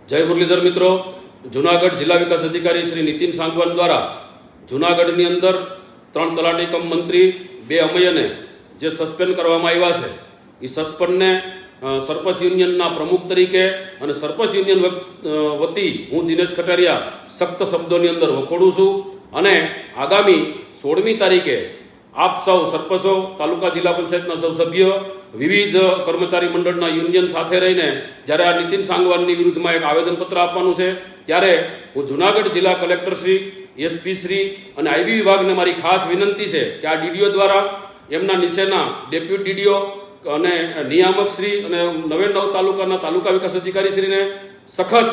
જય મુરલીધર મિત્રો, જૂનાગઢ જિલ્લા વિકાસ અધિકારી શ્રી નીતિન સાંગવાન દ્વારા જૂનાગઢની અંદર 3 તલાટી કમ મંત્રી 2 અમયને જે સસ્પેન્ડ કરવામાં આવ્યા છે એ સસ્પેન્ડને સરપંચ યુનિયનના પ્રમુખ તરીકે અને સરપંચ યુનિયન વતી હું દિનેશ કટારિયા સખ્ત શબ્દોની અંદર વખોડું છું અને આગામી 16મી તારીખે આપ સૌ સરપંચો, તાલુકા જિલ્લા પંચાયતના સૌ સભ્યો, વિવિધ કર્મચારી મંડળના યુનિયન સાથે રહીને જ્યારે આ નીતિન સાંગવાનની વિરુદ્ધમાં એક આવેદનપત્ર આપવાનું છે ત્યારે હું જૂનાગઢ જિલ્લા કલેક્ટર શ્રી, એસપી શ્રી અને આઈબી વિભાગને મારી ખાસ વિનંતી છે કે આ ડીડીઓ દ્વારા એમના નીચેના ડેપ્યુટી ડીડીઓ અને નિયામક શ્રી અને 99 તાલુકાના તાલુકા વિકાસ અધિકારી શ્રીને સખત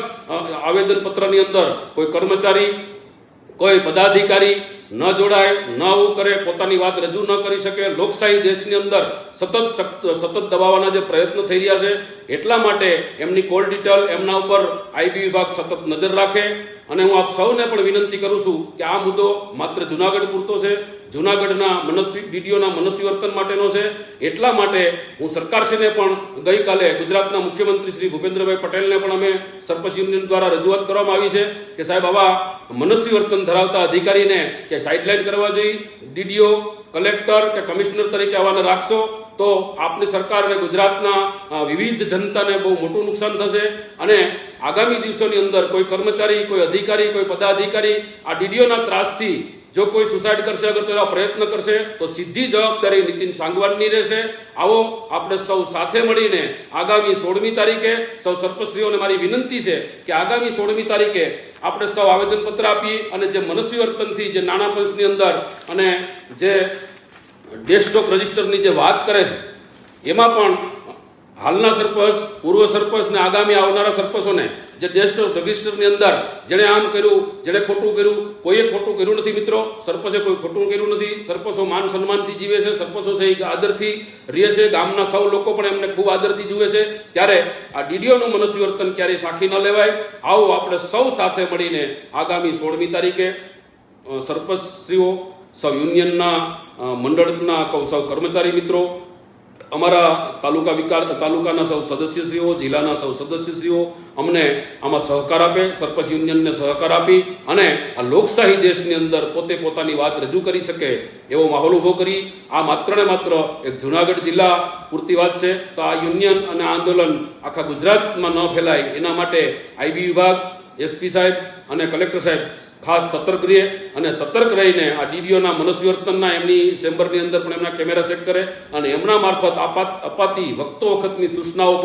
આવેદનપત્રની અંદર કોઈ કર્મચારી, કોઈ પદાધિકારી ન જોડાય, ન આવું કરે, પોતાની વાત રજૂ ન કરી શકે, લોકશાહી દેશની અંદર સતત દબાવવાના જે પ્રયત્નો થઈ રહ્યા છે એટલા માટે એમની કોલ ડિટેલ એમના ઉપર આઈબી વિભાગ સતત નજર રાખે. અને હું આપ સૌને પણ વિનંતી કરું છું કે આ મુદ્દો માત્ર જૂનાગઢ પૂરતો છે, જૂનાગઢના ડીડીઓના મનસ્વી વર્તન માટેનો છે. એટલા માટે હું સરકારશ્રીને પણ ગઈકાલે ગુજરાતના મુખ્યમંત્રી શ્રી ભૂપેન્દ્રભાઈ પટેલને પણ અમે સરપંચ યુનિયન દ્વારા રજૂઆત કરવામાં આવી છે કે સાહેબ આવા મનસ્વી વર્તન ધરાવતા અધિકારીને કે સાઇડલાઇન કરવા જોઈએ, ડીડીઓ, કલેક્ટર કે કમિશનર તરીકે આવાને રાખશો તો આપની સરકાર અને ગુજરાતના વિવિધ જનતાને બહુ મોટું નુકસાન થશે. અને આગામી દિવસોની અંદર કોઈ કર્મચારી, કોઈ અધિકારી, કોઈ પદાધિકારી આ ડીડીઓના ત્રાસથી જો કોઈ સુસાઇડ કરશે, અગર તેનો પ્રયત્ન કરશે તો સીધી જવાબદારી નીતિન સાંગવાનની રહેશે. આવો આપણે સૌ સાથે મળીને આગામી 16મી તારીખે સૌ સરપંચશ્રીઓને મારી વિનંતી છે કે આગામી 16મી તારીખે આપણે સૌ આવેદનપત્ર આપી અને જે મનસ્વી વર્તનથી જે નાણાં પંચની અંદર અને જે ડેસ્કટોપ રજિસ્ટરની જે વાત કરે છે એમાં પણ હાલના સરપંચ, પૂર્વ સરપંચ ને આગામી આવનારા સરપંચોને જે ડેસ્કટોપ રજિસ્ટરની અંદર જેણે આમ કર્યું, જેણે ખોટું કર્યું, કોઈએ ખોટું કર્યું નથી મિત્રો, સરપંચે કોઈ ખોટું કર્યું નથી. સરપંચો માન સન્માનથી જીવે છે, સરપંચો છે એ આદરથી રહે છે, ગામના સૌ લોકો પણ એમને ખૂબ આદરથી જુએ છે. ત્યારે આ ડીડીઓનું મનસ્વી વર્તન ક્યારેય સાખી ન લેવાય. આવો આપણે સૌ સાથે મળીને આગામી 16મી તારીખે સરપંચશ્રીઓ, સૌ યુનિયનના મંડળના સૌ કર્મચારી મિત્રો, અમારા તાલુકાના સૌ સદસ્યશ્રીઓ, જિલ્લાના સૌ સદસ્યશ્રીઓ અમને આમાં સહકાર આપે, સરપંચ યુનિયનને સહકાર આપી અને આ લોકશાહી દેશની અંદર પોતે પોતાની વાત રજૂ કરી શકે એવો માહોલ ઊભો કરી. આ માત્ર ને માત્ર એક જૂનાગઢ જિલ્લા પૂરતી વાત છે. તો આ યુનિયન અને આંદોલન આખા ગુજરાતમાં ન ફેલાય એના માટે આઈબી વિભાગ, એસપી સાહેબ અને કલેક્ટર સાહેબ ખાસ સતર્ક રહે અને સતર્ક રહીને આ ડીડીઓના મનસ્વી વર્તનના એમની ચેમ્બરની અંદર પણ એમના કેમેરા સેટ કરે અને એમના મારફત અપાતી વખતો વખતની સૂચનાઓ પણ